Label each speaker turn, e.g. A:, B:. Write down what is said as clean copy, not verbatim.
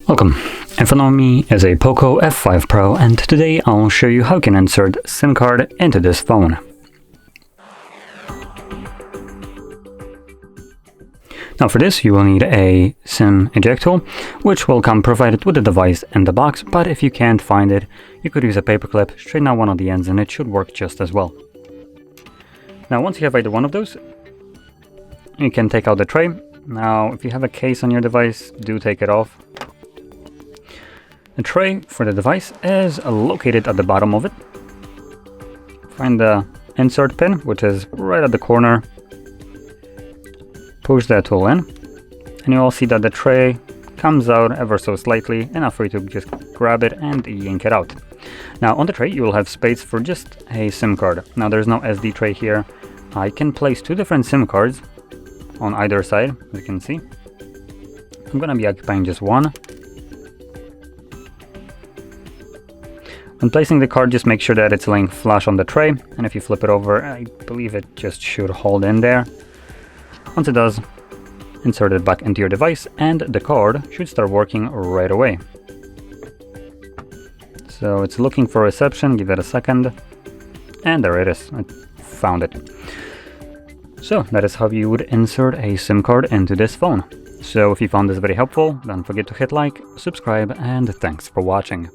A: Welcome. In front of me is a POCO F5 Pro, and today I'll show you how you can insert SIM card into this phone. Now for this you will need a SIM eject tool, which will come provided with the device in the box, but if you can't find it, you could use a paper clip, straighten out one of the ends and it should work just as well. Now once you have either one of those, you can take out the tray. Now if you have a case on your device, do take it off. The tray for the device is located at the bottom of it. Find the insert pin, which is right at the corner. Push that tool in, and you will see that the tray comes out ever so slightly, enough for you to just grab it and yank it out. Now on the tray you will have space for just a SIM card. Now there's no SD tray here. I can place two different SIM cards on either side, as you can see. I'm gonna be occupying just one. When placing the card, just make sure that it's laying flush on the tray, and if you flip it over, I believe it just should hold in there. Once it does, insert it back into your device and the card should start working right away. So it's looking for reception, give it a second, and there it is, I found it. So that is how you would insert a SIM card into this phone. So if you found this very helpful, don't forget to hit like, subscribe, and thanks for watching.